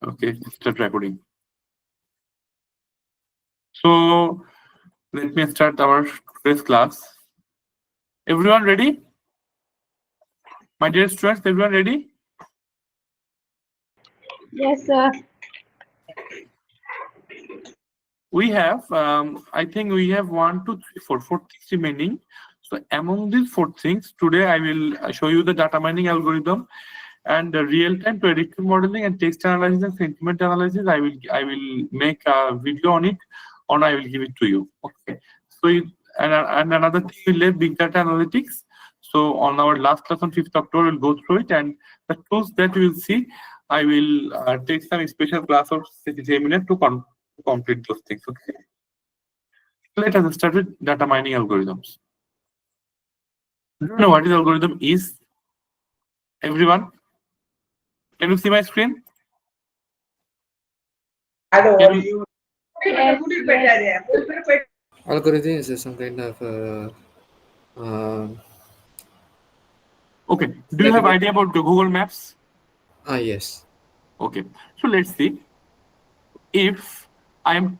Okay, start recording. So let me start our today's class. Everyone ready? My dear students, everyone ready? Yes, sir. We have, I think we have 1, 2, 3, 4 things remaining. So among these 4 things, today I will show you the data mining algorithm and the real-time predictive modeling and text analysis and sentiment analysis. I will make a video on it, or I will give it to you. Okay. So and another thing we left big data analytics. So on our last class on 5th October, we'll go through it, and the tools that you will see, I will take some special class of 60 minutes to complete those things. Okay. Let us start with data mining algorithms. Do you know what is algorithm is? Everyone? Can you see my screen? Can you, Algorithm is some kind of okay. Do you have idea about the Google Maps? yes. Okay. So let's see. If I am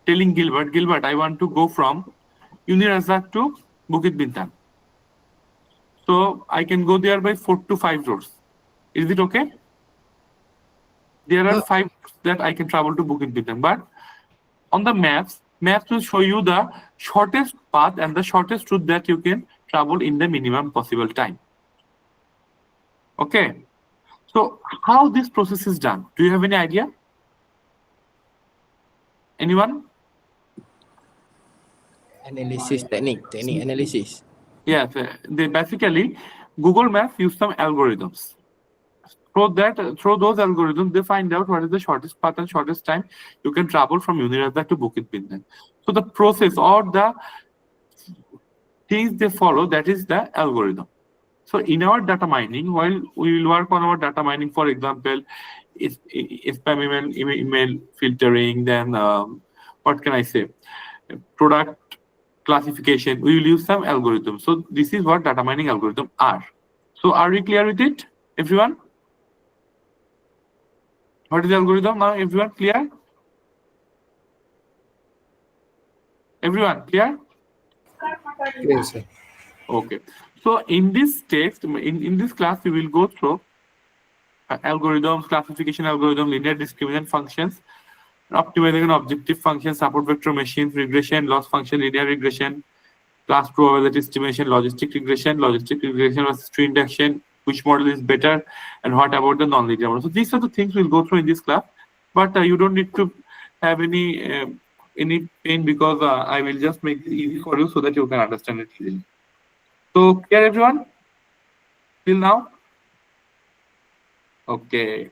telling Gilbert, I want to go from Unirazak to Bukit Bintang. So I can go there by 4 to 5 roads. Is it okay? There are 5 roads that I can travel to Bukit Bintang, but on the maps will show you the shortest path and the shortest route that you can travel in the minimum possible time. Okay. So how this process is done? Do you have any idea? Anyone? Analysis technique analysis. Yeah, they basically Google Maps use some algorithms. Through those algorithms, they find out what is the shortest path and shortest time you can travel from Unirazak to Bukit Bintang. So the process or the things they follow, that is the algorithm. So in our data mining, while we will work on our data mining, for example, spam email filtering, then what can I say, product classification, we will use some algorithm. So this is what data mining algorithm are. So are we clear with it, everyone? What is the algorithm now? Everyone clear? Everyone clear? Yes, sir. Okay. So in this text, in this class, we will go through algorithms, classification algorithm, linear discriminant functions, optimization objective functions, support vector machines, regression, loss function, linear regression, class probability estimation, logistic regression versus tree induction, which model is better, and what about the non-linear model. So these are the things we'll go through in this class, but you don't need to have any pain, because I will just make it easy for you so that you can understand it easily. So clear, everyone? Till now? Okay.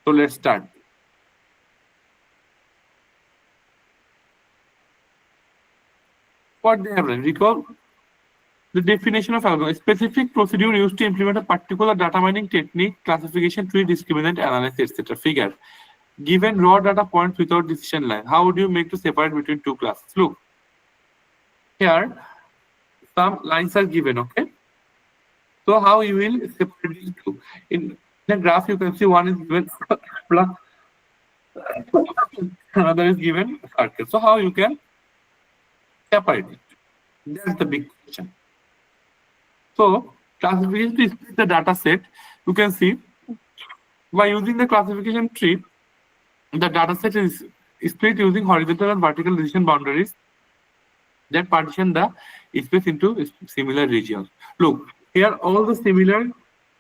So let's start. What they have done? Recall the definition of algorithm: a specific procedure used to implement a particular data mining technique, classification, tree, discriminant analysis, etc. Figure. Given raw data points without decision line, how would you make to separate between two classes? Look, here some lines are given, okay? So how you will separate these two? In the graph, you can see one is given plus, another is given circle. So how you can separate it? That's the big question. So classification to split the data set, you can see by using the classification tree, the data set is split using horizontal and vertical decision boundaries that partition the space into similar regions. Look, here all the similar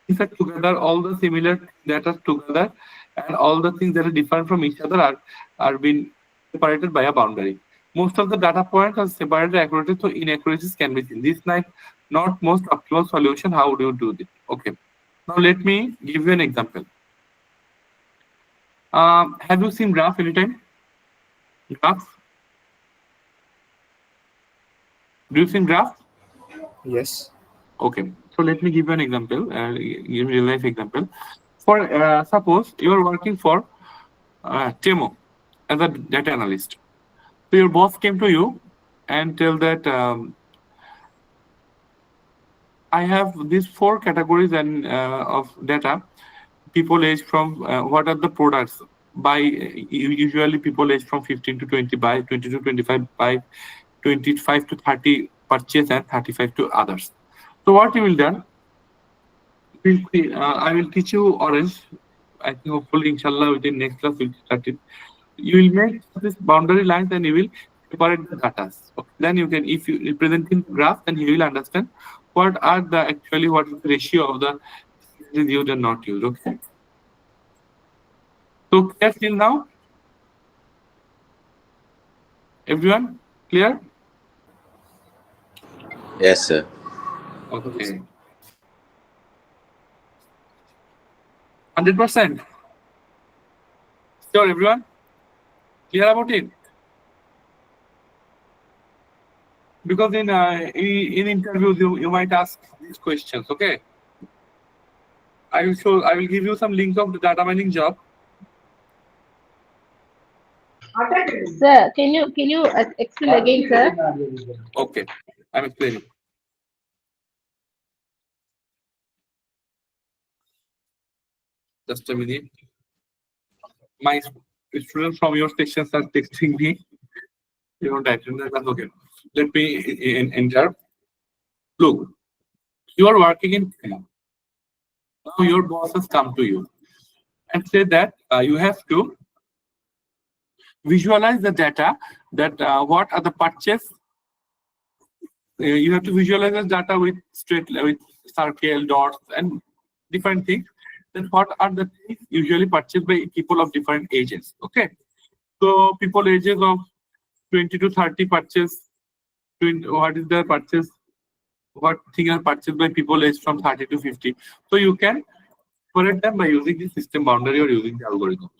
things are together, all the similar data together, and all the things that are different from each other are being separated by a boundary. Most of the data points are separated accurately, so inaccuracies can be seen. This is like not most optimal solution. How do you do this? Okay. Now let me give you an example. Have you seen graph anytime? Graphs? Do you see graph? Yes. Okay. So let me give you an example, give you a real life example. For suppose you are working for Temo as a data analyst. So your boss came to you and tell that I have these 4 categories and of data. people age from what are the products by usually people age from 15 to 20, by 20 to 25, by 25 to 30 purchase, and 35 to others. So what you will done, I will teach you Orange. I think hopefully inshallah within next class we'll start it. You will make this boundary lines and you will separate the data. Okay. Then you can, if you represent in graph, then you will understand what are the actually what is the ratio of the used and not used. Okay. So clear till now? Everyone clear? Yes, sir. Okay. 100%. Sure, everyone? Clear about it? Because in interviews you might ask these questions. Okay. I will give you some links of the data mining job. Sir, can you explain again, sir? Okay, I'm explaining. Just a minute. My students from your sections are texting me. You don't type. That's okay. Let me enter. Look, you are working in Kenya. Now your boss has come to you and say that you have to visualize the data, that what are the purchase. You have to visualize the data with circle, dots, and different things. Then what are the things usually purchased by people of different ages? Okay, so people ages of 20 to 30 purchase. What is the purchase? What thing are purchased by people aged from 30 to 50? So you can separate them by using the system boundary or using the algorithm.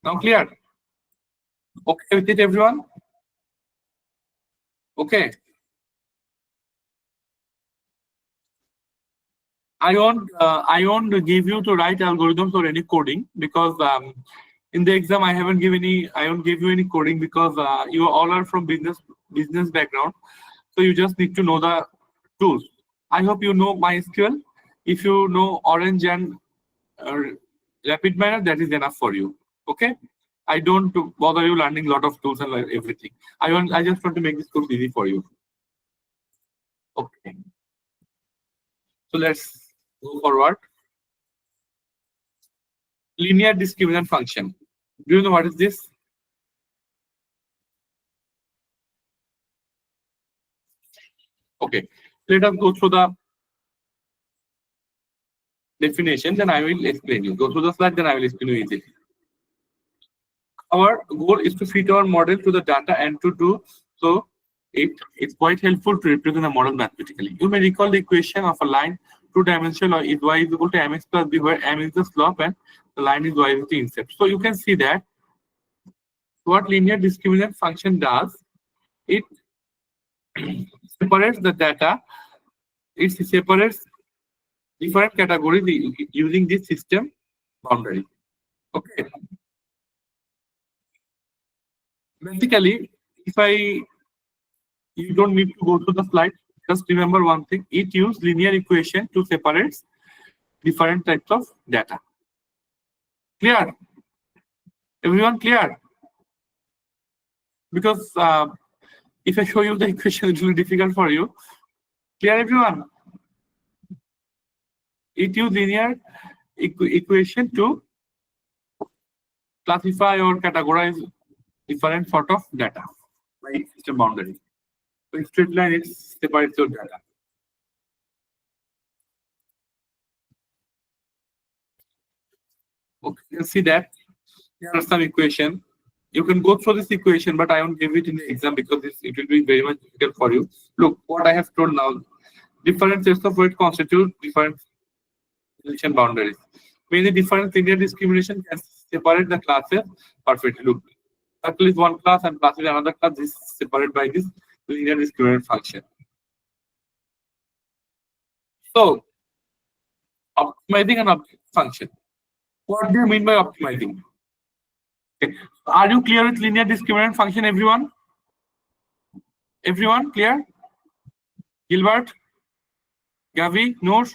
Now clear? Okay with it, everyone? Okay. I won't give you to write algorithms or any coding, because in the exam I won't give you any coding, because you all are from business background, so you just need to know the tools. I hope you know MySQL. If you know Orange and RapidMiner, that is enough for you. Okay, I don't bother you learning a lot of tools and everything. I just want to make this course easy for you. Okay, so let's go forward. Linear discriminant function. Do you know what is this? Okay, let us go through the definition, then I will explain you. Go through the slide, then I will explain you easily. Our goal is to fit our model to the data, and to do so, it's quite helpful to represent a model mathematically. You may recall the equation of a line two-dimensional is y is equal to mx plus b, where m is the slope and the line is y is the intercept. So you can see that what linear discriminant function does, it separates the data. It separates different categories using this system boundary. Okay. Basically, you don't need to go to the slide. Just remember one thing: it uses linear equation to separate different types of data. Clear? Everyone clear? Because if I show you the equation, it will be difficult for you. Clear, everyone? It uses linear equation to classify or categorize different sort of data by system boundary. So in straight line, it separates your data. Okay, you can see that there are some equation. You can go through this equation, but I won't give it in the exam because it will be very much difficult for you. Look, what I have told now, different sets of weight constitute different relation boundaries. Many different linear discrimination can separate the classes perfectly. Look, circle is one class and class is another class. This is separated by this linear discriminant function. So, optimizing an object function. What do you mean by optimizing? Okay. Are you clear with linear discriminant function, everyone? Everyone clear? Gilbert, Gavi, Noor,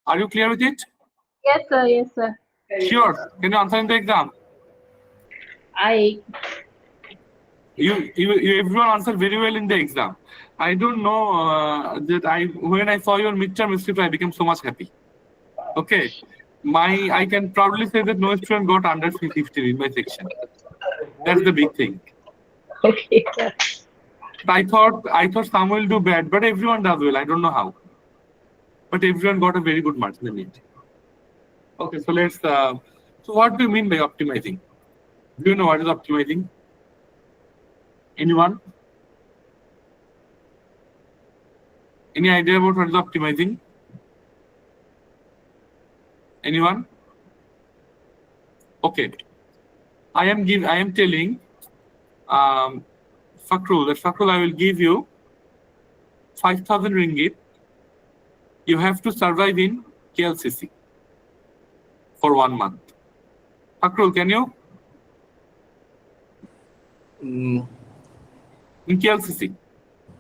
are you clear with it? Yes, sir. Yes, sir. Sure. Can you answer in the exam? You everyone answered very well in the exam. I don't know that when I saw your midterm script, I became so much happy. Okay. I can proudly say that no student got under 15 in my section. That's the big thing. Okay, sir. I thought some will do bad, but everyone does well. I don't know how. But everyone got a very good marks in the mid. Okay, so let's. So what do you mean by optimizing? Do you know what is optimizing? Anyone? Any idea about what is optimizing? Anyone? Okay. I am telling Fakrul, I will give you 5,000 ringgit. You have to survive in KLCC for 1 month. Fakrul, can you? Mm, In KLCC.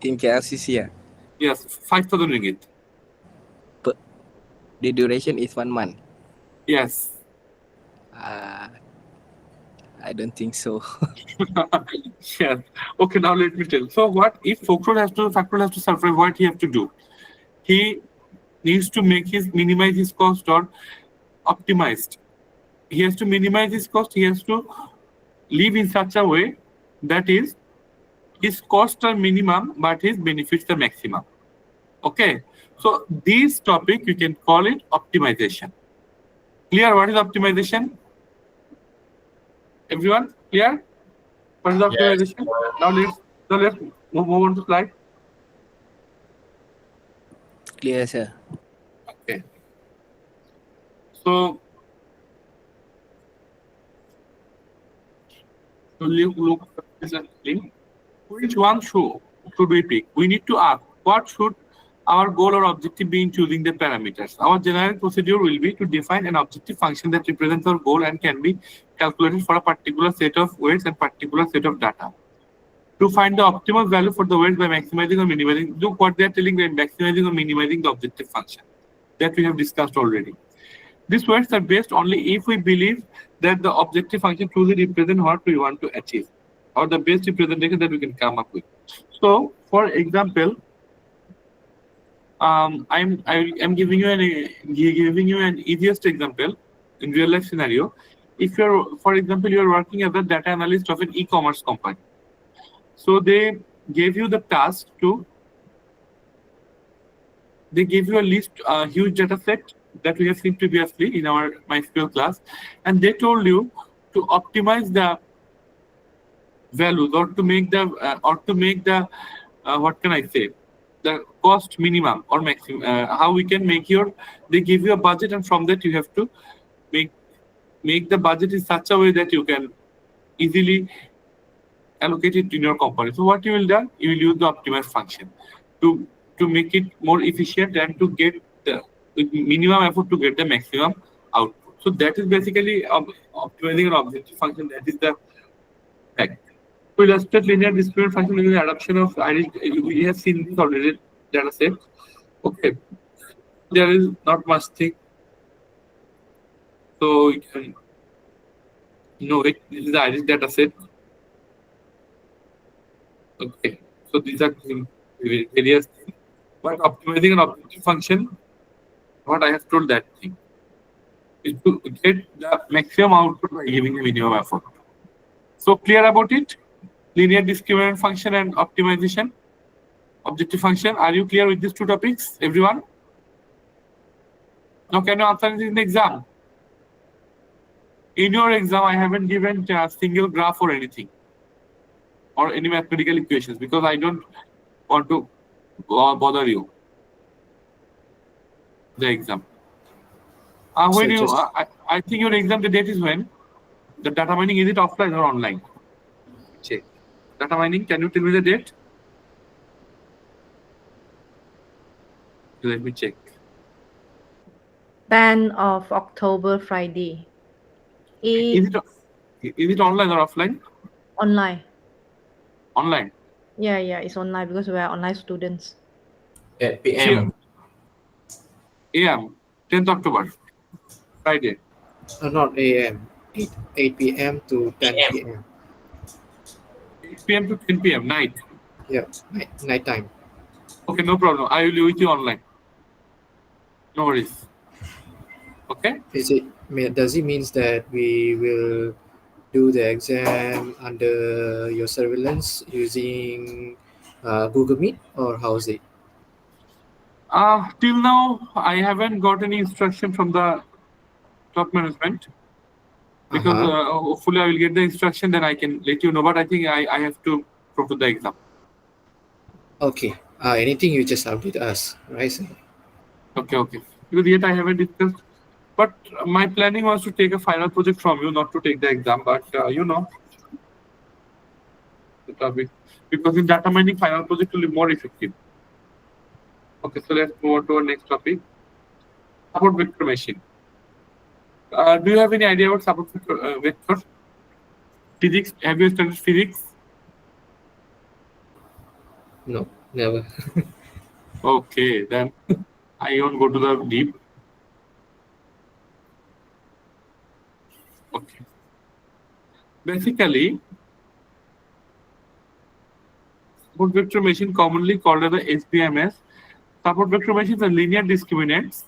in KLCC, yeah. Yes, 5,000 ringgit. But the duration is 1 month. Yes. I don't think so. Yes. Okay, now let me tell. So what if Fakrul has to survive, what he have to do? He needs to minimize his cost or optimized. He has to minimize his cost. He has to live in such a way that is his costs are minimum, but his benefits are maximum. Okay. So this topic, you can call it optimization. Clear what is optimization? Everyone clear? What is optimization? Now let's move on to slide. Clear, sir. Okay. So look at this link. Which one should we pick? We need to ask what should our goal or objective be in choosing the parameters. Our general procedure will be to define an objective function that represents our goal and can be calculated for a particular set of weights and particular set of data. To find the optimal value for the weights by maximizing or minimizing, look what they are telling by maximizing or minimizing the objective function that we have discussed already. These weights are based only if we believe that the objective function truly represents what we want to achieve, or the best representation that we can come up with. So, for example, I'm giving you an easiest example in real life scenario. If you're, for example, you're working as a data analyst of an e-commerce company. So they gave you the task to. They gave you a list, a huge data set that we have seen previously in our MySQL class, and they told you to optimize the values or to make the what can I say, the cost minimum or maximum. How we can make they give you a budget, and from that you have to make the budget in such a way that you can easily allocate it in your company. So what you will do, you will use the optimize function to make it more efficient and to get the minimum effort to get the maximum output. So that is basically optimizing an objective function. That is the fact. To illustrate linear discriminant function using the adoption of iris, we have seen this already data set. Okay, there is not much thing. So you can know it. This is the iris data set. Okay, so these are various things. But optimizing an objective function, what I have told that thing is to get the maximum output by giving a minimum effort. So clear about it? Linear discriminant function and optimization, objective function. Are you clear with these two topics, everyone? Now, can you answer this in the exam? In your exam, I haven't given a single graph or anything, or any mathematical equations, because I don't want to bother you. The exam. When So you, I think your exam, the date is when? The data mining, is it offline or online? Check. Data mining, can you tell me the date? Let me check. 10th of October, Friday. Is it online or offline? Online. Online. Yeah, it's online because we are online students. 8 p.m. AM, 10th October. Friday. Not AM. 8 p.m. to 10 p.m. 8 p.m. to 10 p.m. night. Yeah, night time. Okay, no problem. I will be with you online. No worries. Okay. Does it means that we will do the exam under your surveillance using Google Meet, or how is it? Till now, I haven't got any instruction from the top management. Because hopefully I will get the instruction, then I can let you know. But I think I have to go to the exam. Okay. Anything you just update us, right? Sir? Okay. Because yet I haven't discussed. But my planning was to take a final project from you, not to take the exam. But you know, the topic, because in data mining, final project will be more effective. Okay, so let's move on to our next topic. Support vector machine. Do you have any idea about support vector? Physics? Have you studied physics? No, never. Okay, then I won't go to the deep. Okay. Basically, support vector machine, commonly called as the SVMS. Support vector machines are linear discriminants.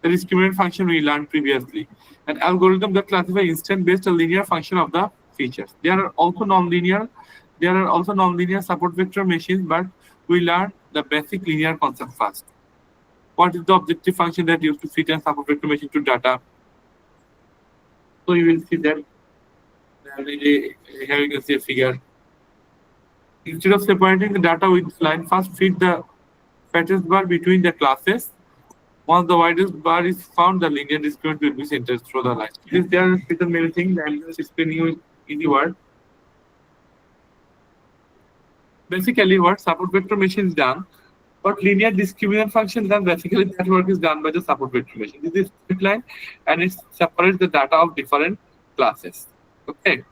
The discriminant function we learned previously. An algorithm that classifies instant based a linear function of the features. There are also nonlinear support vector machines, but we learn the basic linear concept first. What is the objective function that used to fit a support vector machine to data? So you will see that here you can see a figure. Instead of separating the data with line, first fit the fattest bar between the classes. Once the widest bar is found, the linear discriminant will be centered through the line. There are certain many things. I'm just explaining you in the word. Basically, what support vector machine is done, what linear discriminant function done, basically that work is done by the support vector machine. This is straight line, and it separates the data of different classes. Okay.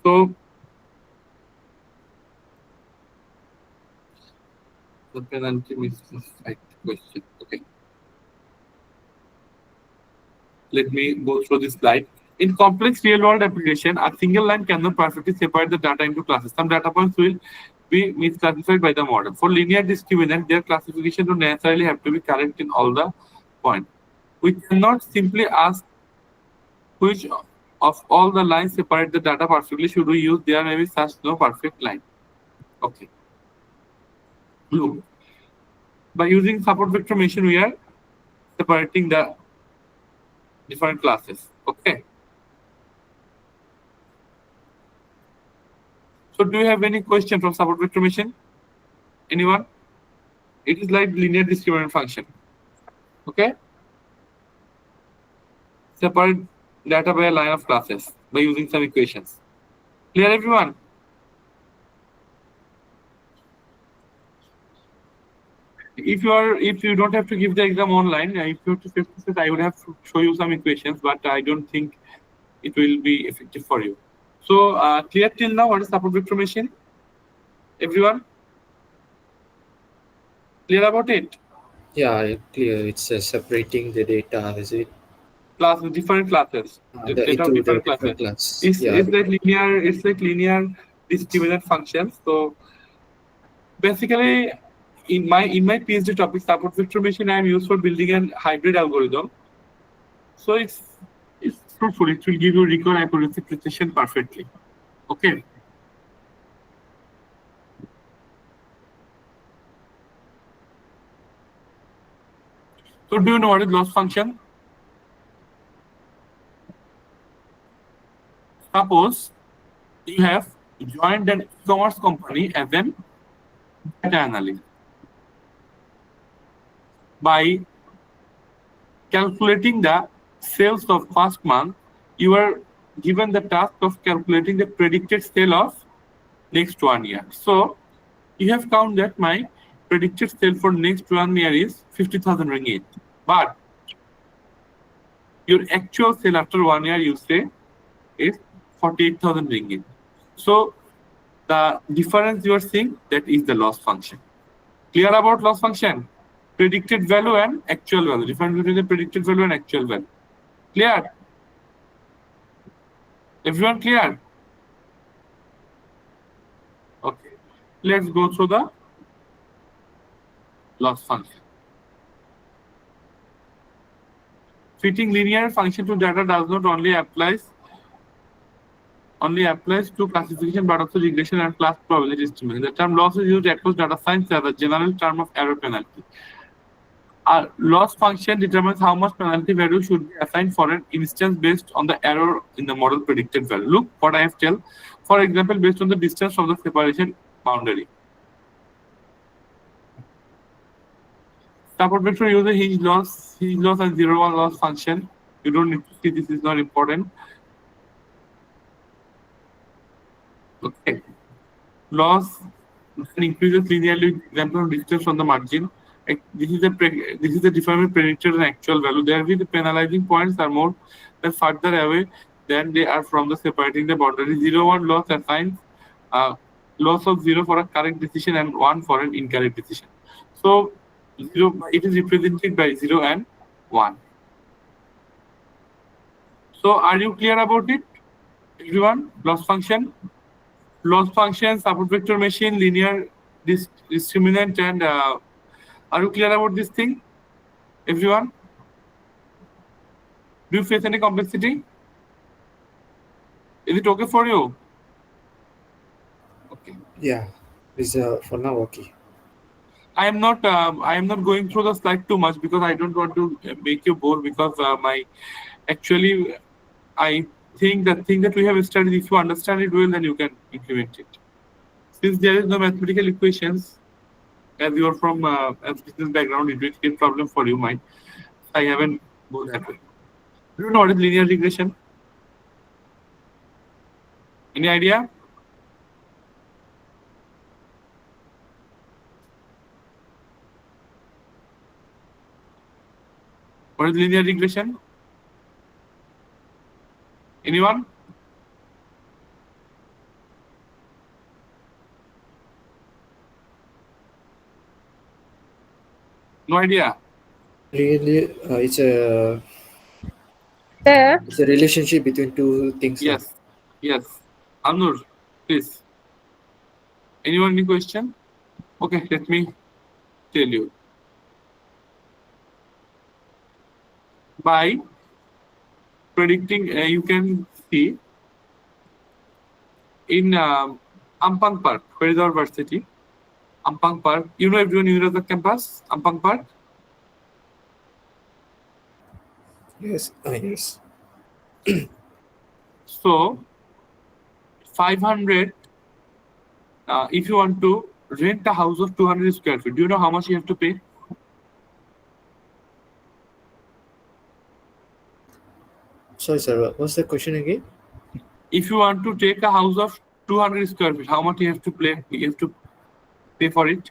So the penalty is right question. Okay. Let me go through this slide. In complex real-world application, a single line cannot perfectly separate the data into classes. Some data points will be misclassified by the model. For linear discriminant, their classification don't necessarily have to be correct in all the points. We cannot simply ask which of all the lines separate the data perfectly. Should we use there may be such no perfect line. Okay. Look, by using support vector machine, we are separating the different classes. Okay. So do you have any question from support vector machine? Anyone? It is like linear discriminant function. Okay. Separate data by a line of classes by using some equations. Clear, everyone? If you don't have to give the exam online, if you have to face to face, I would have to show you some equations, but I don't think it will be effective for you. So clear till now what is support vector machine? Everyone? Clear about it? Yeah, clear. It's separating the data, is it? Different classes. Data of different classes. It's like linear discriminant functions. So basically, in my PhD topic, support vector machine, I am used for building a hybrid algorithm. So it's fruitful. It will give you recall accuracy precision perfectly. Okay. So do you know what is loss function? Suppose you have joined an e-commerce company as an data analyst. By calculating the sales of past month, you are given the task of calculating the predicted sale of next 1 year. So you have counted that my predicted sale for next 1 year is 50,000 ringgit. But your actual sale after 1 year, you say, is 48,000 ringgit. So the difference you are seeing, that is the loss function. Clear about loss function? predicted value and actual value. Difference between the predicted value and actual value. Clear? Everyone clear? Okay. Let's go through the loss function. Fitting linear function to data does not only applies to classification but also regression and class probability estimation. The term loss is used across data science as a general term of error penalty. A loss function determines how much penalty value should be assigned for an instance based on the error in the model predicted value. Look what I have told. For example, based on the distance from the separation boundary. Support vector uses hinge loss and 0, 1 loss function. You don't need to see, this is not important. Okay. Loss increases linearly with example of distance from the margin. This is a defined predicted and actual value. Therefore, the penalizing points are more than further away than they are from the separating the boundary. 0, 1 loss assigns loss of 0 for a correct decision and 1 for an incorrect decision. So 0, it is represented by 0 and 1. So are you clear about it, everyone? Loss function, support vector machine, linear discriminant, and are you clear about this thing, everyone? Do you face any complexity? Is it okay for you? Okay. Yeah, it's for now okay. I am not going through the slide too much because I don't want to make you bored, because I think the thing that we have studied, if you understand it well, then you can implement it. Since there is no mathematical equations, as you are from a business background, it will be a problem for you, mine. I haven't gone that way. Do you know what is linear regression? Any idea? What is linear regression? Anyone? No idea. Really, it's a Sir, relationship between two things. Yes. Yes. Anur, please. Anyone any question? Okay, let me tell you. By predicting, you can see in Ampang Park. Where is our varsity? Ampang Park. You know everyone, you know the campus, Ampang Park? Yes. Yes. So 500, if you want to rent a house of 200 square feet, do you know how much you have to pay? Sorry, sir. What's the question again? If you want to take a house of 200 square feet, how much you have to pay? You have to pay for it?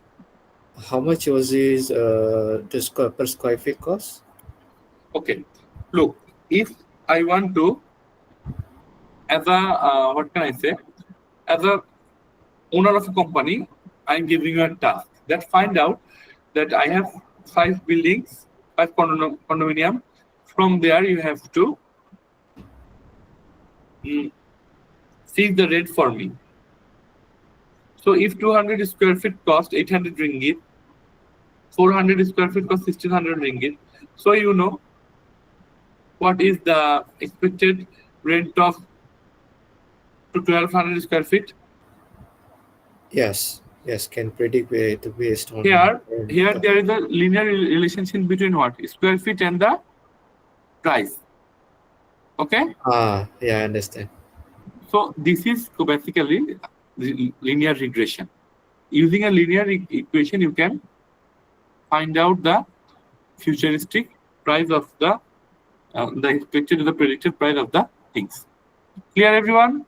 How much was this the per square feet cost? Okay. Look, if I want to, as a what can I say? As a owner of a company, I'm giving you a task that find out that I have 5 buildings, 5 condominium. From there, you have to see the rate for me. So if 200 square feet cost 800 ringgit, 400 square feet cost 1600 ringgit. So you know what is the expected rent of 1200 square feet? Yes. Yes, can predict it based on Here there is a linear relationship between what? Square feet and the price. Okay? Yeah, I understand. So this is basically linear regression. Using a linear equation, you can find out the futuristic price of the expected to the predicted price of the things. Clear, everyone?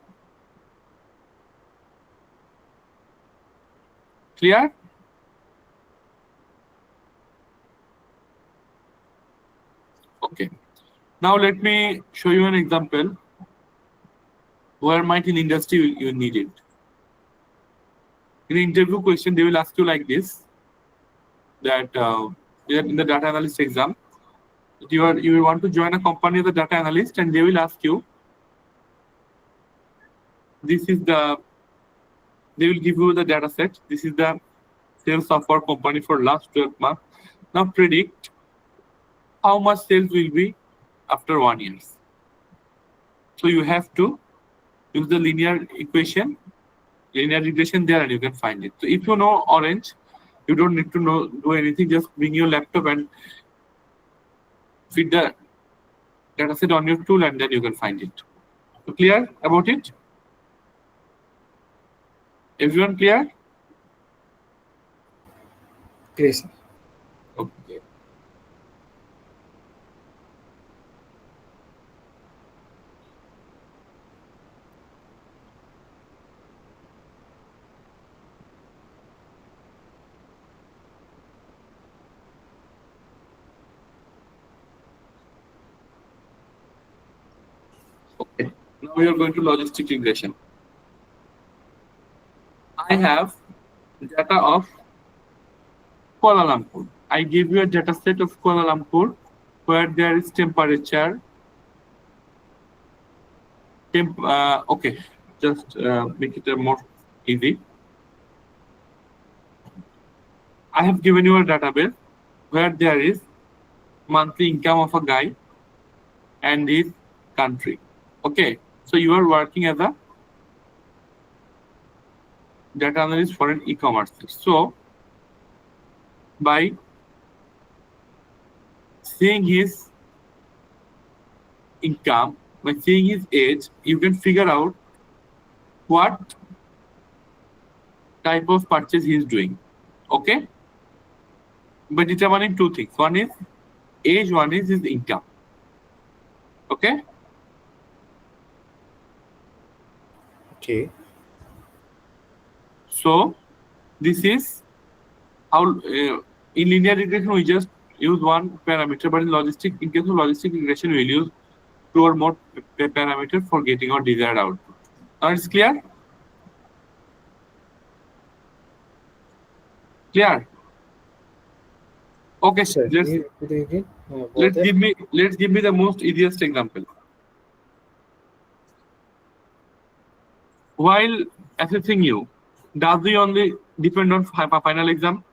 Clear? Okay. Now let me show you an example where might in industry you need it. In the interview question, they will ask you like this, that in the data analyst exam. You will want to join a company as a data analyst, and they will ask you. They will give you the data set. This is the sales of our company for last 12 months. Now predict how much sales will be after 1 year. So you have to use the linear equation, linear regression there, and you can find it. So if you know Orange, you don't need to do anything. Just bring your laptop and feed the data set on your tool, and then you can find it. So clear about it? Everyone clear? Great. Okay. Okay. Now we are going to logistic regression. I have data of Kuala Lumpur. I give you a data set of Kuala Lumpur where there is temperature. Okay, just make it more easy. I have given you a database where there is monthly income of a guy and his country. Okay, so you are working as a data analyst for an e-commerce. So by seeing his income, by seeing his age, you can figure out what type of purchase he is doing. Okay, by determining two things. One is age, one is his income. Okay. Okay. So this is how in linear regression we just use one parameter, but in case of logistic regression we will use 2 or more parameters for getting our desired output. Now it's clear? Clear? Okay, Sir, let's can you repeat it again? let's give me the most easiest example. While assessing you, does we only depend on final exam?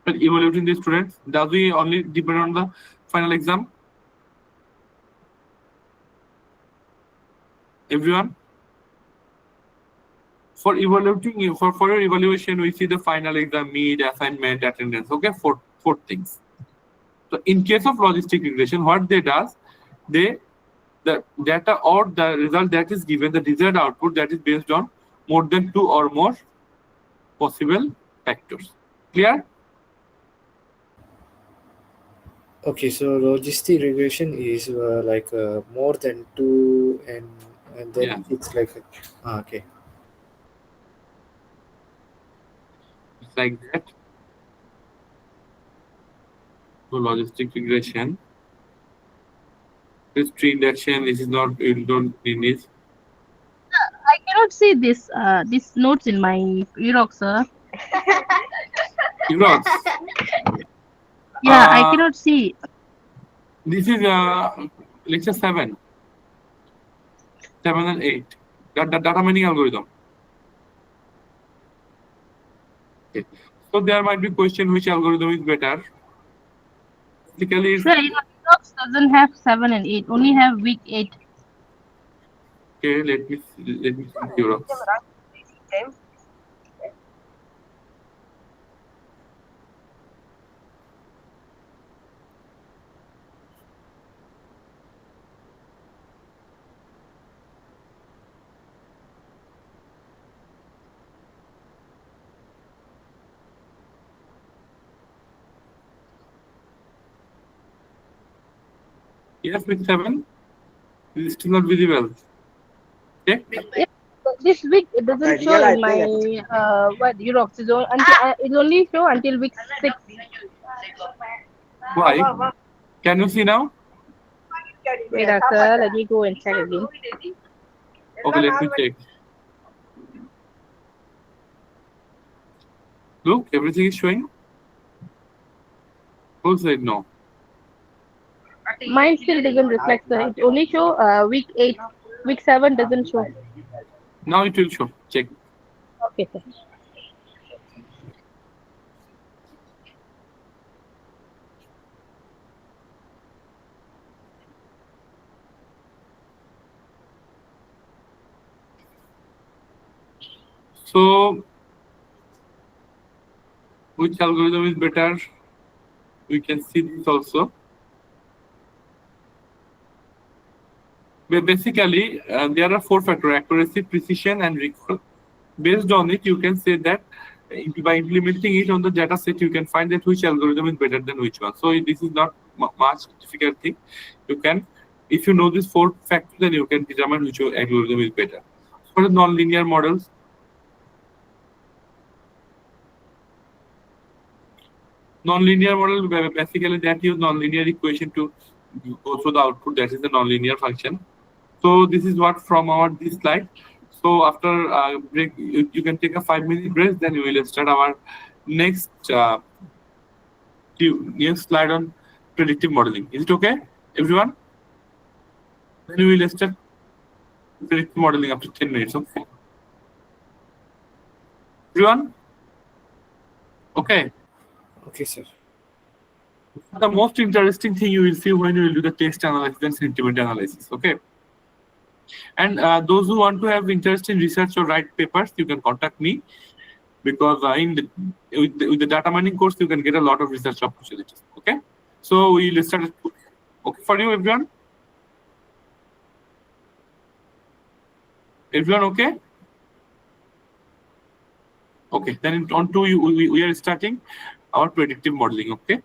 But evaluating the students, does we only depend on the final exam? Everyone? For evaluating you, for your evaluation, we see the final exam, mid, assignment, attendance. Okay, four things. So in case of logistic regression, what they does, the data or the result that is given, the desired output that is based on more than 2 or more possible factors. Clear? Okay, so logistic regression is like more than 2 and then Yeah. it's like okay. It's like that. So logistic regression. This tree induction, this is not, you don't need this. I cannot see this notes in my Erox, sir. Euros. Yeah, I cannot see. This is lecture 7 and 8. Data mining algorithm. Okay. So there might be question which algorithm is better. Basically, Sir, Erox doesn't have 7 and 8, only have week 8. okay, let me see Euros. Yes, week 7 is still not visible. Okay. This week it doesn't show in my Erox. It only show until week 6. Why? Can you see now? Wait, sir, let me go and check again. Okay, let me check. Look, everything is showing. Who said no? Mine still doesn't reflect the. It only show week 8. Week 7 doesn't show. Now it will show. Check. Okay, sir. So, which algorithm is better? We can see this also. Basically, there are 4 factors: accuracy, precision, and recall. Based on it, you can say that by implementing it on the data set, you can find that which algorithm is better than which one. So this is not much difficult thing. You can, if you know these 4 factors, then you can determine which algorithm is better. For the non-linear models, non-linear model basically that use non-linear equation to go through the output. That is the non-linear function. So this is what from our this slide. So after break, you can take a 5-minute break. Then we will start our next next slide on predictive modeling. Is it okay, everyone? Then we will start predictive modeling after 10 minutes. Okay, everyone. Okay. Okay, sir. The most interesting thing you will see when you will do the text analysis and sentiment analysis. Okay. And those who want to have interest in research or write papers, you can contact me, because with the data mining course, you can get a lot of research opportunities. Okay. So we will start. Okay for you, everyone. Everyone okay? Okay. Then on to you, we are starting our predictive modeling. Okay.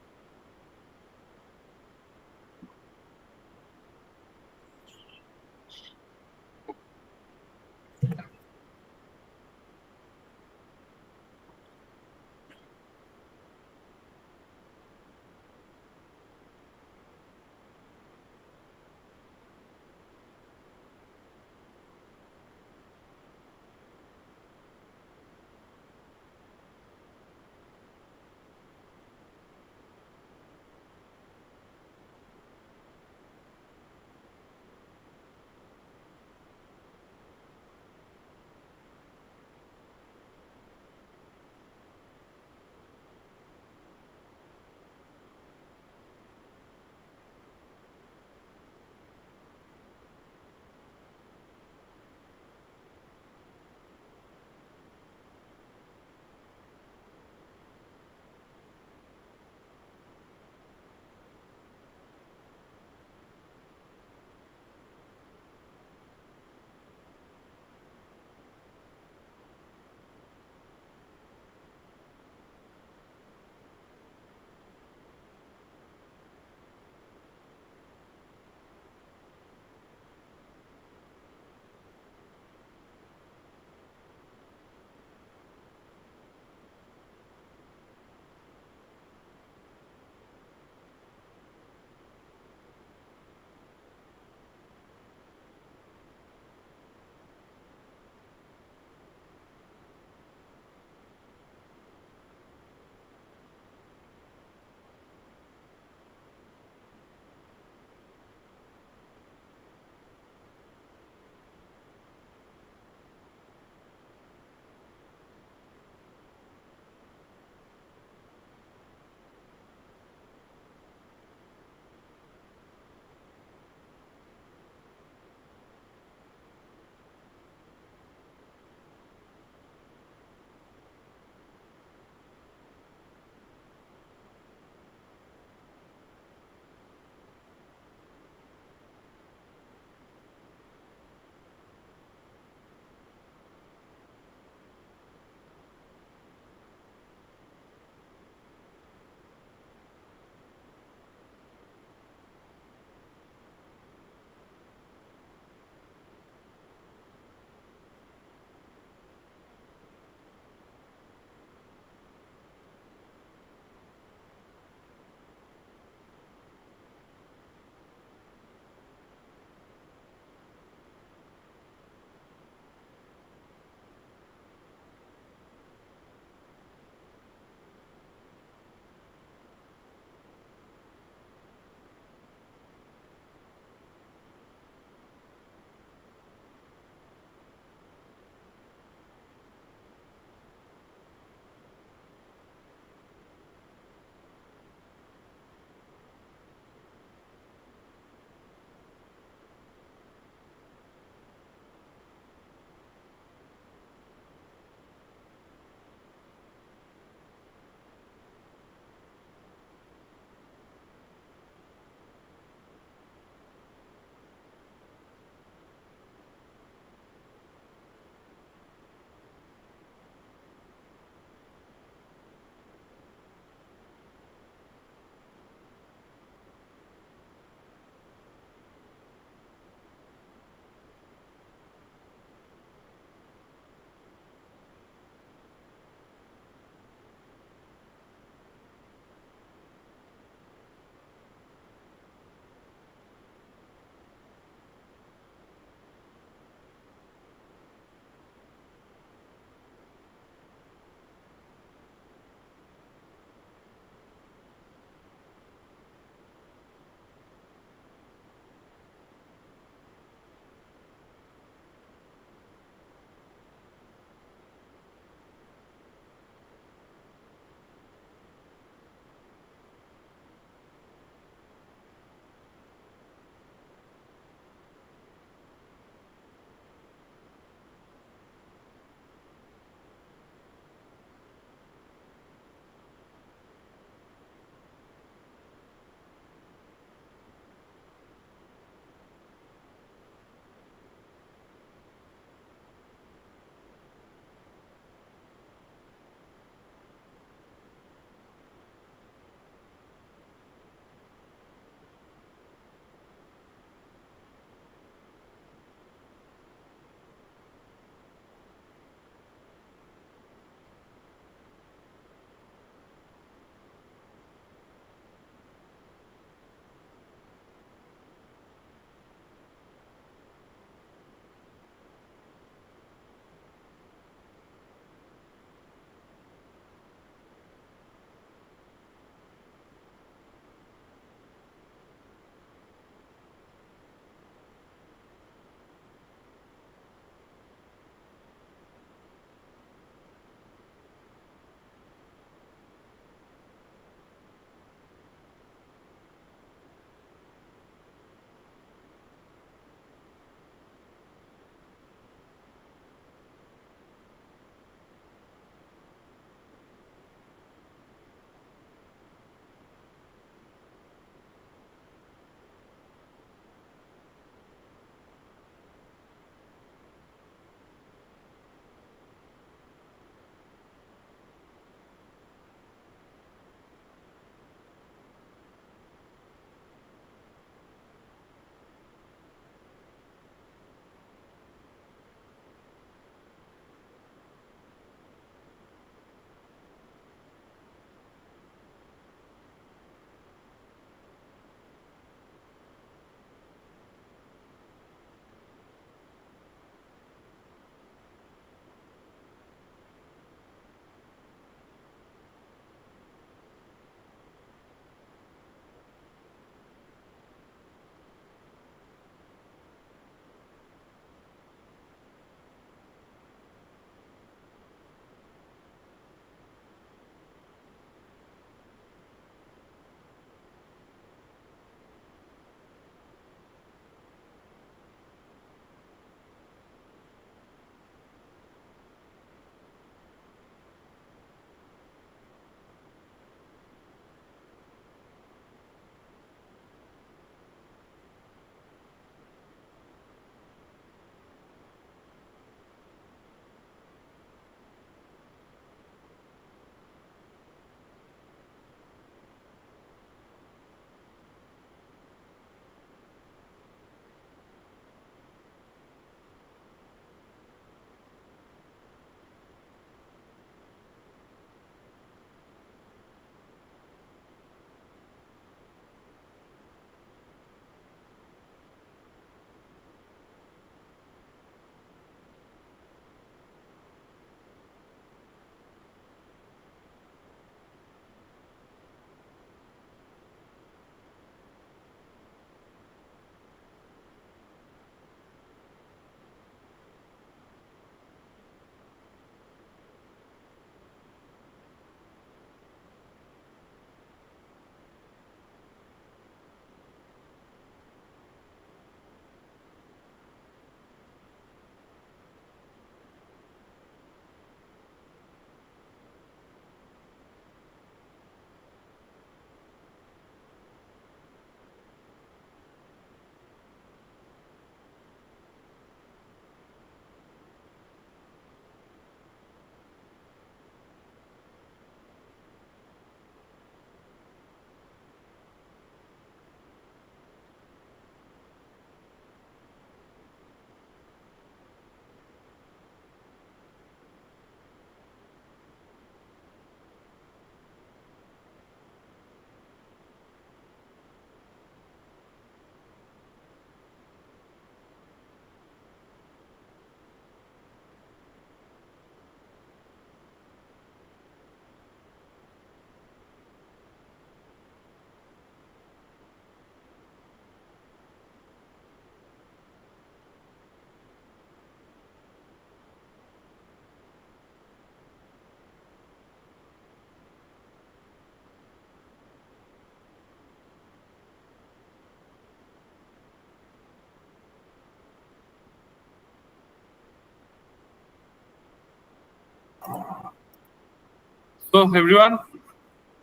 So everyone,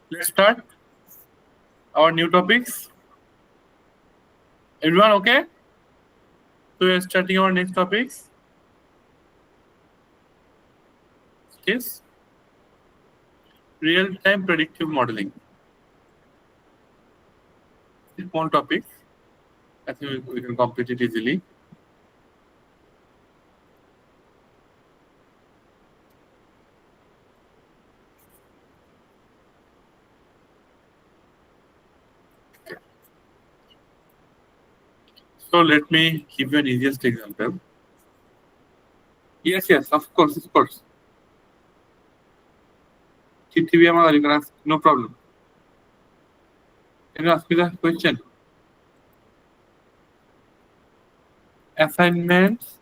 let's start our new topics. Everyone okay? So we are starting our next topics. Yes. Real-time predictive modeling. Small topics. I think we can complete it easily. So let me give you an easiest example. Yes, of course. TTVM, you can ask, no problem. Can you ask me the question? Assignments,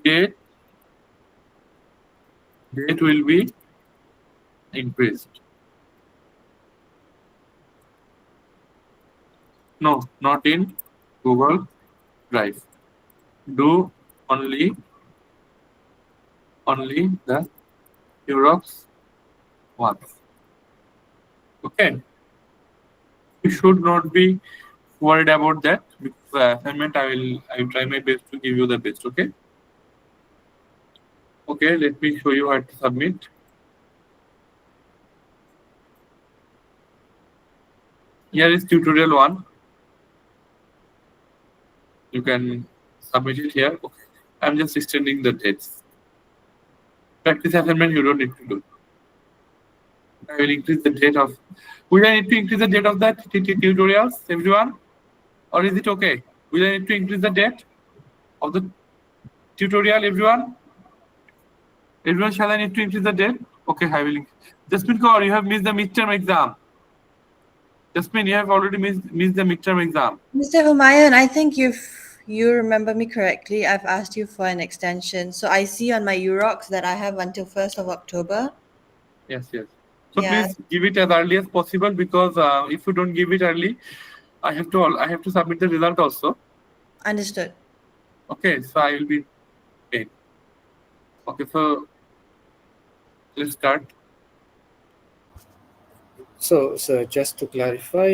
date will be increased. No, not in Google Drive. Do only the Xerox ones. Okay. You should not be worried about that. Because assignment, I will try my best to give you the best. Okay. Okay. Let me show you how to submit. Here is tutorial 1. You can submit it here. Okay. I'm just extending the dates. Practice assignment you don't need to do. I will increase the date of. Will I need to increase the date of that tutorials, everyone? Or is it okay? Will I need to increase the date of the tutorial, everyone? Everyone, shall I need to increase the date? Okay, I will. Jasmine Kaur, you have missed the midterm exam. Jasmine, you have already missed the midterm exam. Mr. Humayun, I think you remember me correctly. I've asked you for an extension. So I see on my UROX that I have until 1st of October. Yes. So Yeah. please give it as early as possible, because if you don't give it early, I have to submit the result also. Understood. Okay, so I will be paid. Okay, so let's start. So just to clarify,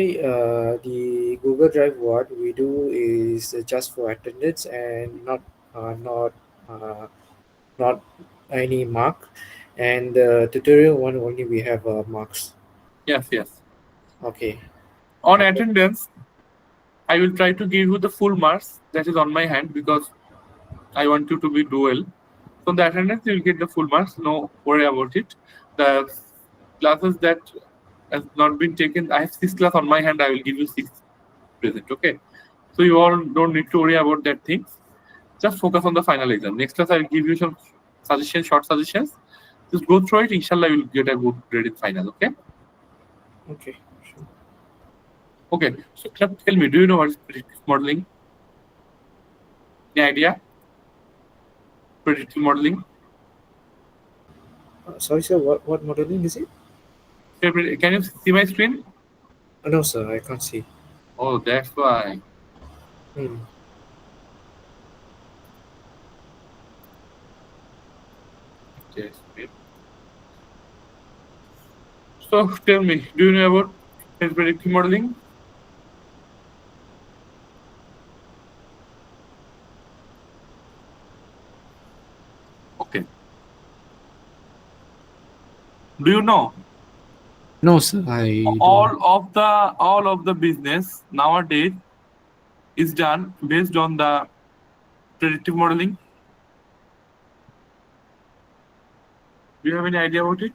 the Google Drive what we do is just for attendance and not any mark. And tutorial 1 only we have marks. Yes. Okay. On attendance, I will try to give you the full marks that is on my hand, because I want you to be dual. So the attendance, you will get the full marks. No worry about it. The classes that has not been taken, I have 6 classes on my hand. I will give you 6 present. Okay. So you all don't need to worry about that things. Just focus on the final exam. Next class I will give you some suggestions, short suggestions. Just go through it. Inshallah, you will get a good grade in final. Okay. Okay. Sure. Okay. So tell me, do you know what is predictive modeling? Any idea? Predictive modeling. Sorry, sir. What modeling is it? Can you see my screen? No, sir. I can't see. Oh, that's why. Yes. So tell me, do you know about predictive modeling? Okay. Do you know? No, sir. I All of the business nowadays is done based on the predictive modeling. Do you have any idea about it?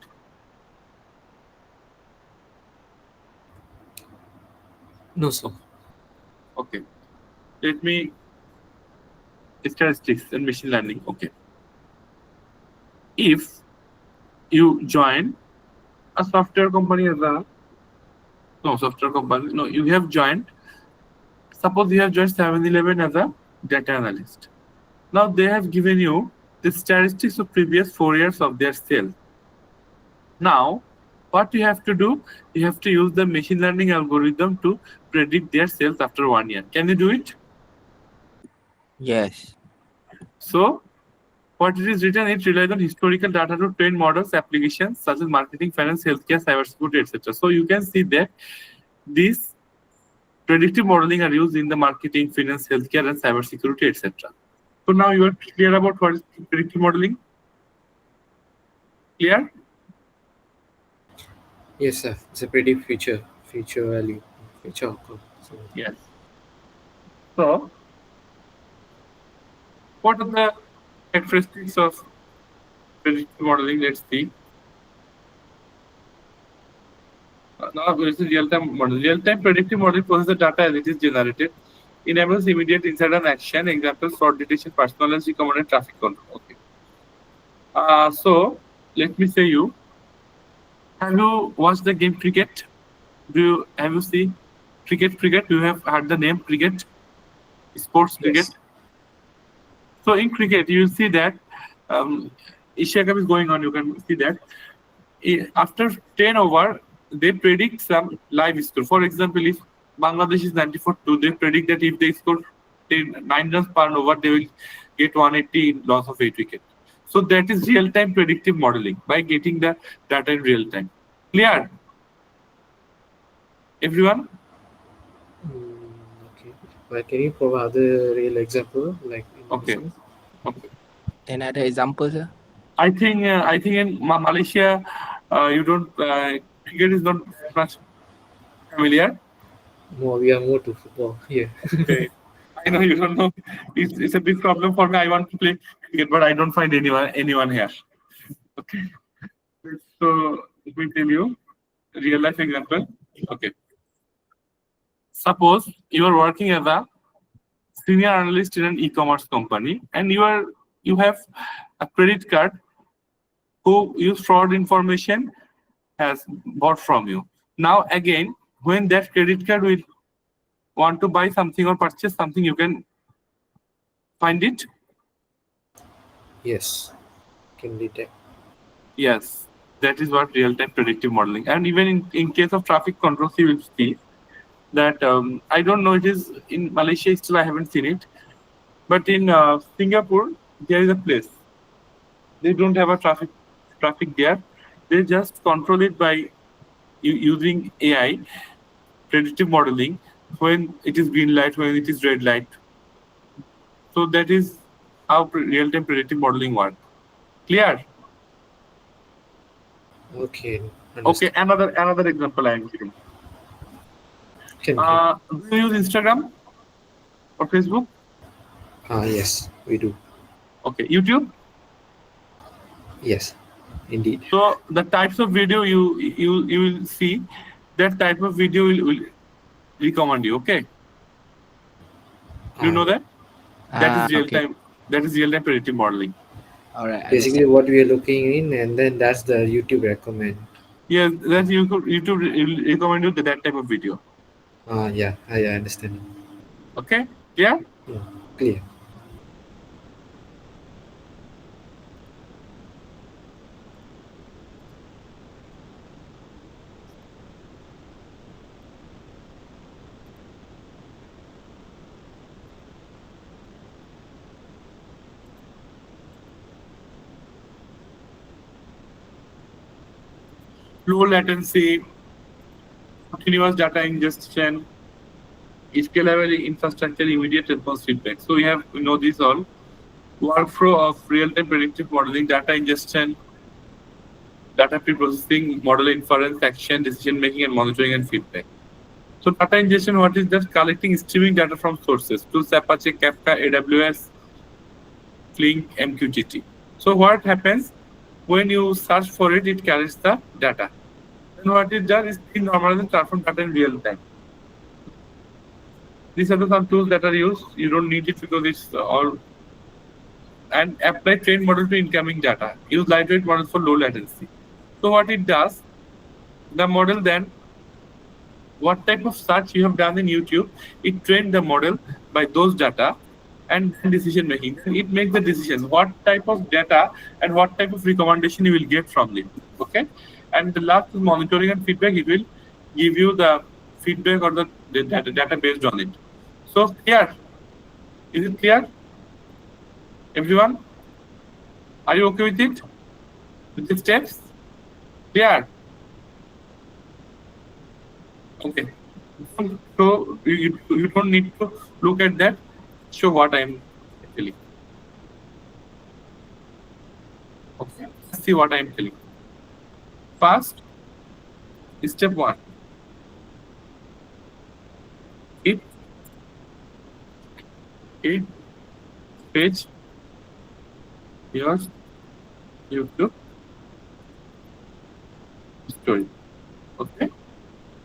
No, sir. Okay. Let me statistics and machine learning. Okay. If you join a software company you have joined. Suppose you have joined 7-Eleven as a data analyst. Now they have given you the statistics of previous 4 years of their sales. Now, what you have to do, you have to use the machine learning algorithm to predict their sales after 1 year. Can you do it? Yes. So, What it is written, it relies on historical data to train models, applications such as marketing, finance, healthcare, cybersecurity, etc. So you can see that these predictive modeling are used in the marketing, finance, healthcare, and cybersecurity, etc. So now you are clear about what is predictive modeling? Clear? Yes, sir. It's a pretty future value, future outcome. So, Yes. So, what are the characteristics of predictive modeling? Let's see. Now, this is real-time model. Real-time predictive modeling processes the data as it is generated, enables immediate insight and action. Examples: fraud detection, personalized recommended traffic control. Okay. So, let me say you. Have you watched the game cricket? Have you seen cricket? You have heard the name cricket, sports cricket. Yes. So in cricket, you will see that Asia Cup is going on. You can see that after 10 over, they predict some live score. For example, if Bangladesh is 94-2, they predict that if they score 9 runs per over, they will get 180 in loss of 8 wickets. So that is real-time predictive modeling by getting the data in real time. Clear? Everyone? Okay. But can you provide other real example, like? Okay. Another example, sir? I think in Malaysia, you don't cricket is not much familiar. We are more to football here. Okay. I know you don't know. It's a big problem for me. I want to play cricket, but I don't find anyone here. Okay. So let me tell you a real life example. Okay. Suppose you are working as a senior analyst in an e-commerce company, and you have a credit card who use fraud information has bought from you. Now again, when that credit card will want to buy something or purchase something, you can find it. Yes, can detect. Yes, that is what real-time predictive modeling. And even in case of traffic control, you will see that I don't know, it is in Malaysia still I haven't seen it, but in Singapore there is a place. They don't have a traffic there. They just control it by using AI, predictive modeling, when it is green light, when it is red light. So that is how real-time predictive modeling works. Clear? Okay. Okay, another example I am giving. Do you use Instagram or Facebook? Yes, we do. Okay, YouTube? Yes, indeed. So the types of video you will see, that type of video will recommend you. Okay. Do you know that? That is real okay. time. That is real time predictive modeling. All right. Basically, what we are looking in, and then that's the YouTube recommend. Yes, that YouTube will recommend you that type of video. Yeah, I understand. Okay. Yeah. Yeah, clear. Low latency, continuous data ingestion, scalable infrastructure, immediate response feedback. So we know these all. Workflow of real-time predictive modeling, data ingestion, data pre-processing, model inference, action, decision making, and monitoring and feedback. So data ingestion, what is that? Collecting streaming data from sources, tools Apache, Kafka, AWS, Flink, MQTT. So what happens when you search for it? It carries the data. And what it does is normalize and transform data in real time. These are some tools that are used. You don't need it because it's all. And apply trained model to incoming data. Use lightweight models for low latency. So what it does, the model then, what type of search you have done in YouTube, it trained the model by those data and decision making. It makes the decision what type of data and what type of recommendation you will get from it. Okay. And the last is monitoring and feedback. It will give you the feedback or the data based on it. So clear? Is it clear? Everyone? Are you okay with it? With the steps? Clear? Okay. So you don't need to look at that. Show what I'm telling. Okay. Let's see what I'm telling. First, step 1. It page your YouTube story. Okay.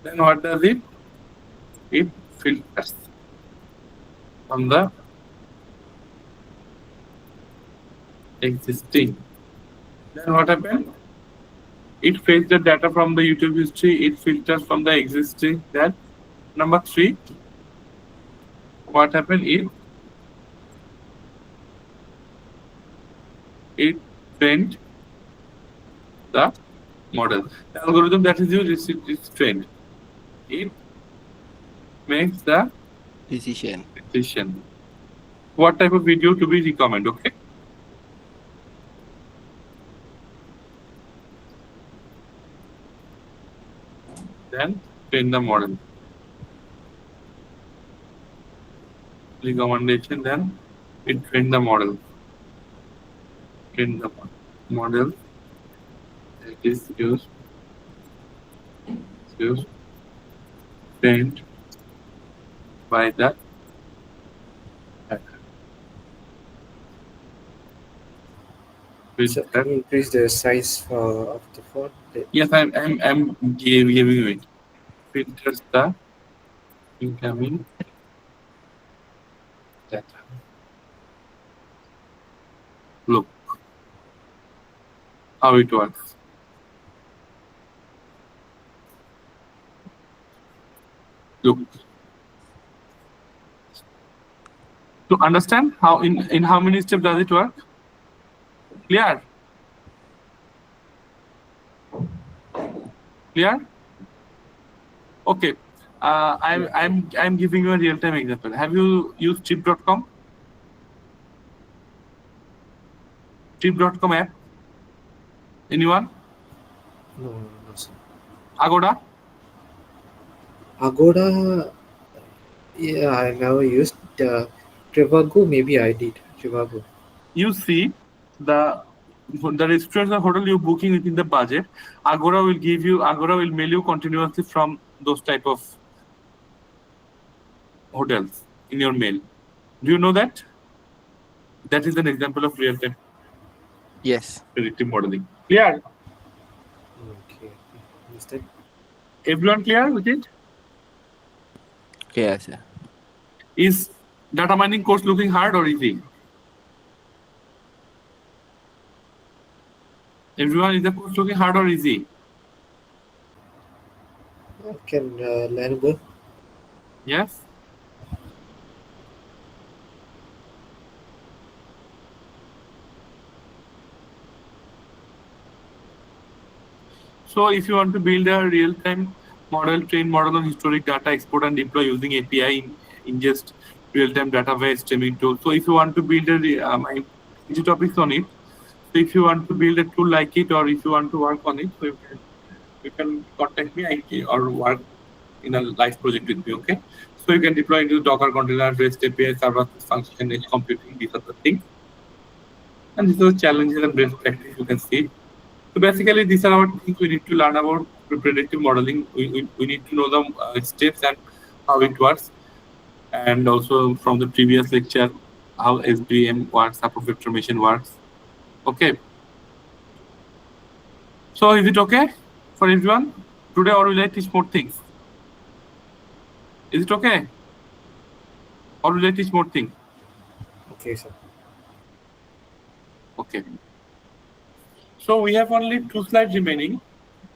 Then what does it? It filters from the existing. Then what happened? It fetches the data from the YouTube history. It filters from the existing. Then number 3. What happened? It trained the model. The algorithm that is used is trained. It makes the Decision. decision. What type of video to be recommended? Okay. Then train the model. Recommendation. Then it train the model. Train the model that is used trained by the hacker. With So that- can you increase the size of the font? Yes, I'm giving it. Filters the incoming data. Look how it works. Look. To understand how in how many steps does it work? Clear? Clear? Okay. I'm giving you a real-time example. Have you used Trip.com? Trip.com app? Anyone? No, sir. Agoda? Agoda, yeah, I never used. Trivago, maybe I did. Trivago. You see the restaurants or hotel you're booking within the budget. Agora will mail you continuously from those type of hotels in your mail. Do you know that? That is an example of real-time Yes. predictive modeling. Clear? Okay. Understand? Everyone clear with it? Okay, sir. Is data mining course looking hard or easy? Everyone, is the course looking hard or easy? Can learnable. Yes? So if you want to build a real-time model, trained model on historic data, export and deploy using API, ingest real-time database streaming tool. So if you want to build my topics on it, so if you want to build a tool like it, or if you want to work on it, so you can contact me or work in a live project with me, okay? So you can deploy into Docker container, REST API, server function, edge computing, these are the things. And these are the challenges and best practice you can see. So basically, these are our things we need to learn about predictive modeling. We need to know the steps and how it works. And also from the previous lecture, how SVM works, how vector machine works. Okay. So is it okay for everyone? Today or will I teach more things? Is it okay? Or will I teach more things? Okay, sir. Okay. So we have only 2 slides remaining.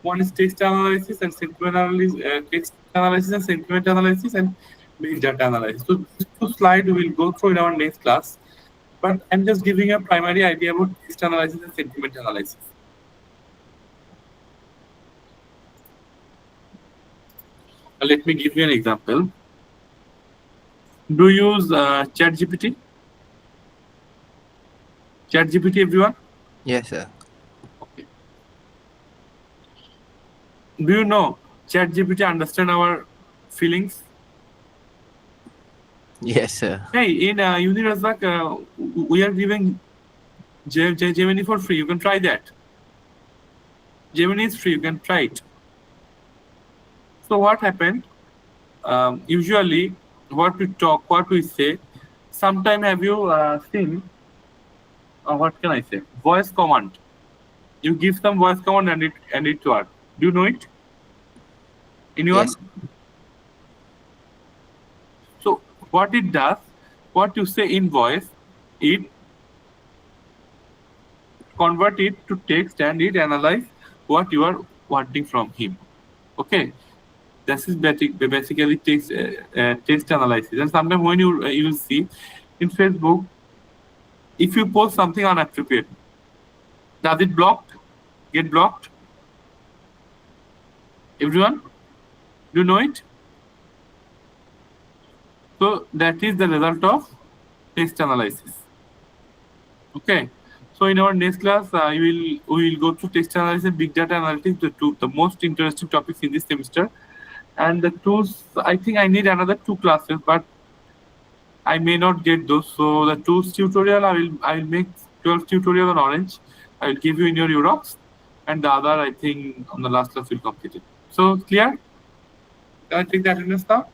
One is text analysis and sentiment analysis, and big data analysis. So these 2 slides we will go through in our next class. But I'm just giving a primary idea about text analysis and sentiment analysis. Let me give you an example. Do you use ChatGPT? ChatGPT, everyone? Yes, sir. Okay. Do you know ChatGPT understand our feelings? Yes, sir. Hey, in Unirazak, we are giving Gemini for free. You can try that. Gemini is free. You can try it. So what happened? Usually, what we talk, what we say. Sometime have you seen? What can I say? Voice command. You give some voice command and it works. Do you know it? Anyone? Yes. So what it does, what you say in voice, it convert it to text and it analyze what you are wanting from him. Okay, this is basically text analysis. And sometimes when you will see in Facebook, if you post something inappropriate, does it get blocked? Everyone, do you know it? So that is the result of text analysis. Okay. So in our next class, we will go through text analysis and big data analytics, the most interesting topics in this semester. And the tools, I think I need another 2 classes, but I may not get those. So the tools tutorial, I will make 12 tutorial on Orange. I will give you in your Eurox, and the other I think on the last class will complete it. So clear? Can I take the attendance now?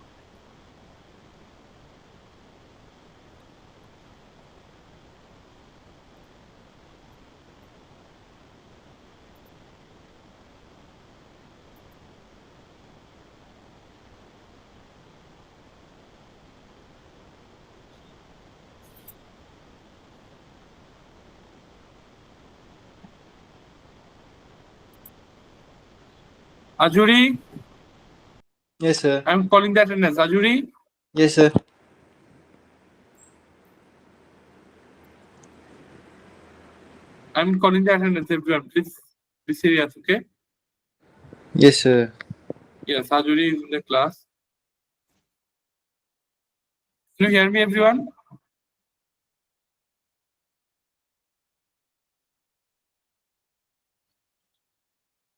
Ajuri, Yes, sir. I'm calling the attendance. Ajuri, Yes, sir. I'm calling the attendance. Everyone, please be serious, okay? Yes, sir. Yes, Ajuri is in the class. Can you hear me, everyone?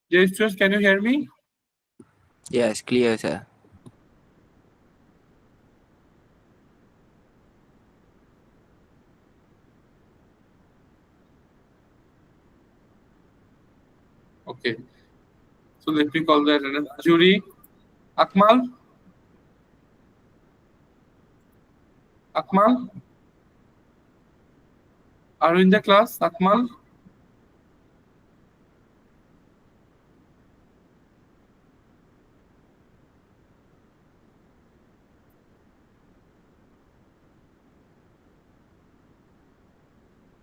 Dear students, can you hear me? Yes, clear, sir. Okay. So let me call the attendance. Ajuri, Akmal, Akmal, are you in the class? Akmal?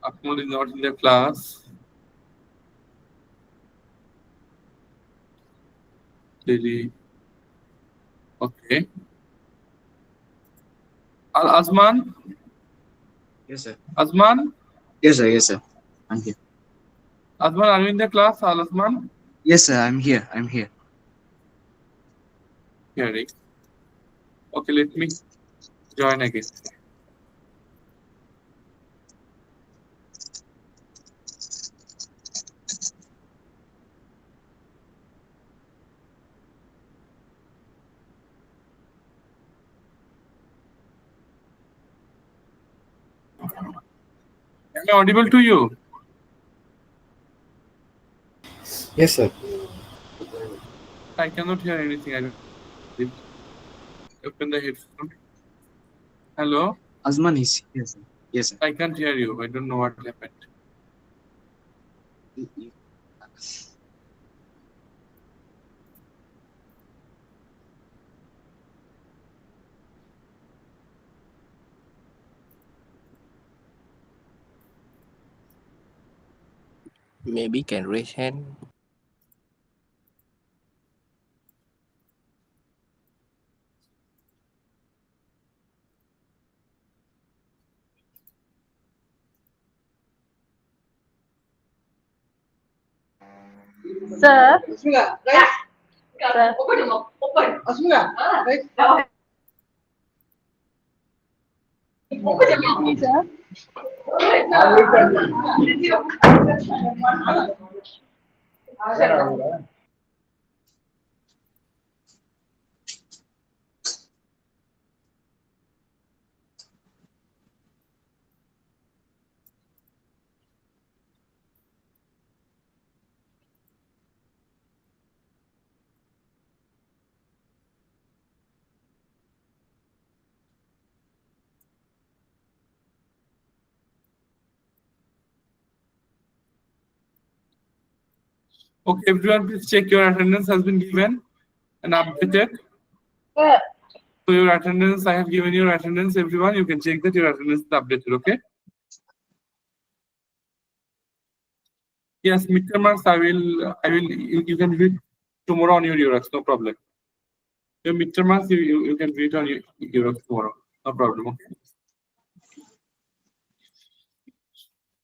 Akmal is not in the class. Really? Okay. Al Azman? Yes, sir. Azman? Yes, sir. Yes, sir. I'm here. Azman, are you in the class? Al Azman? Yes, sir. I'm here. I'm here. Hearing. Okay, let me join again. Am I audible to you? Yes, sir. I cannot hear anything. I don't open the headphone. Hello? Azman is here, sir. Yes, sir. I can't hear you. I don't know what happened. Maybe can raise hand. Sir. Sir. Sir. Okay, everyone, please check your attendance has been given and updated. Sir. So your attendance, I have given your attendance, everyone. You can check that your attendance is updated, okay? Yes, midterm marks, you can read tomorrow on your Eurox, no problem. Your midterm marks, you can read on your Eurox tomorrow, no problem, okay?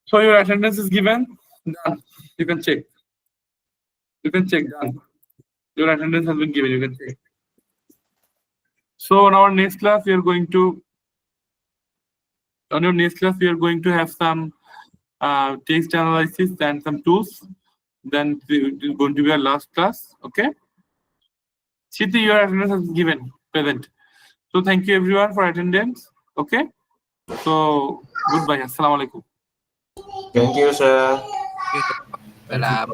So your attendance is given, done. You can check. You can check, done. Your attendance has been given, you can check. So on our next class, we are going to have some text analysis and some tools. Then it is going to be our last class. Okay. Chiti, your attendance has been given, present. So thank you everyone for attendance. Okay. So goodbye. Assalamu alaikum. Thank you, sir. Salam.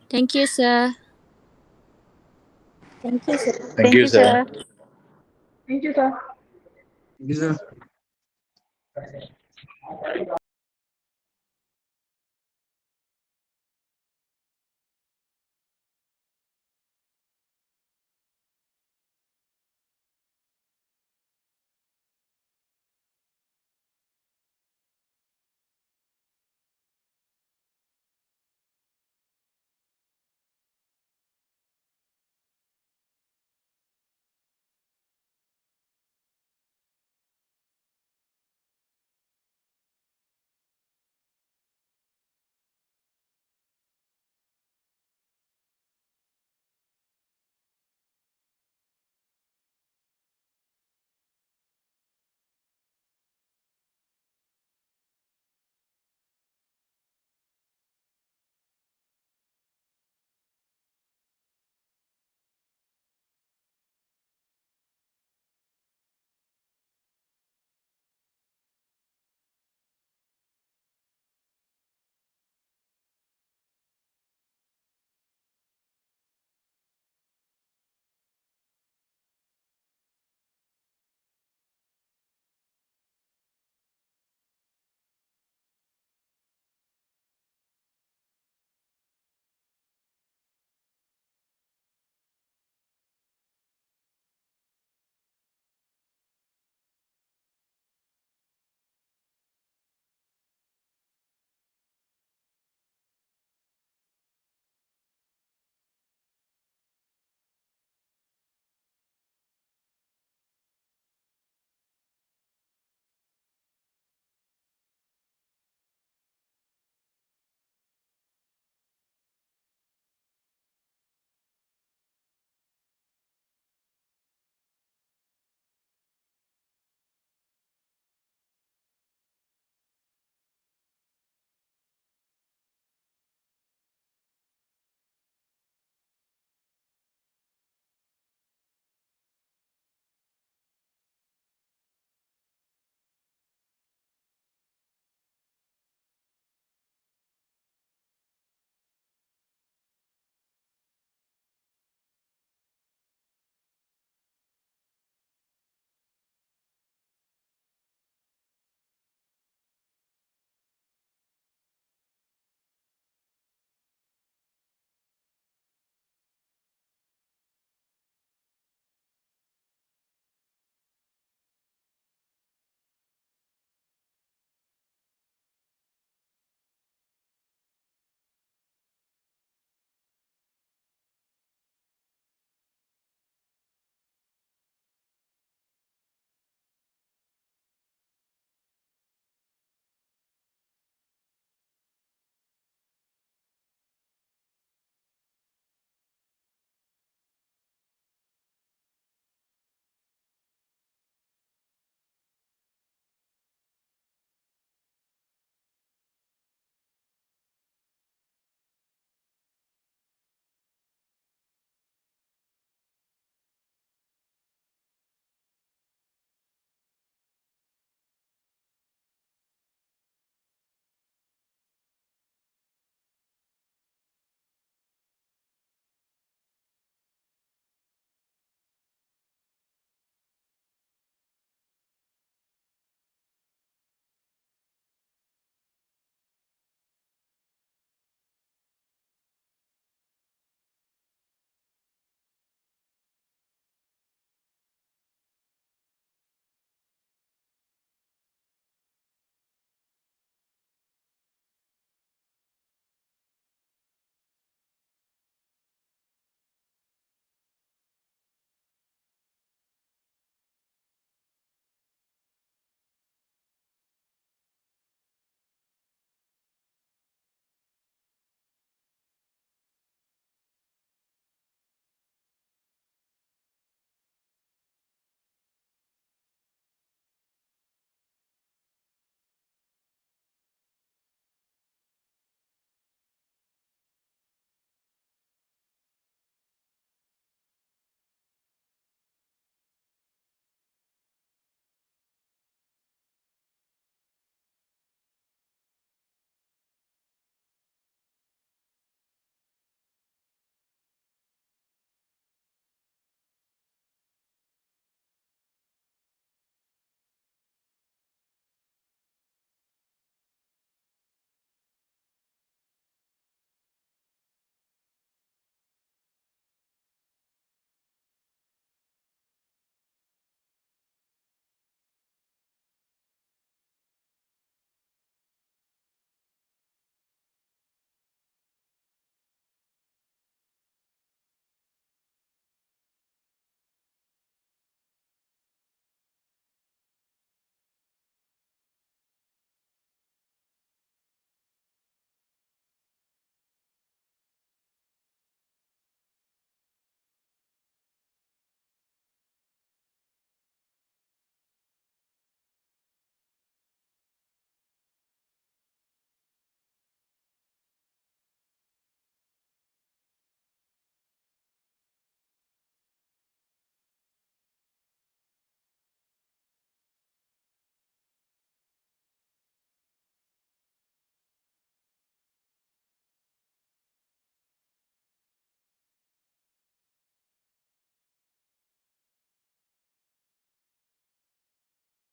Thank you, sir. Thank you, sir. Thank you, sir. Thank you, sir. Yes, sir.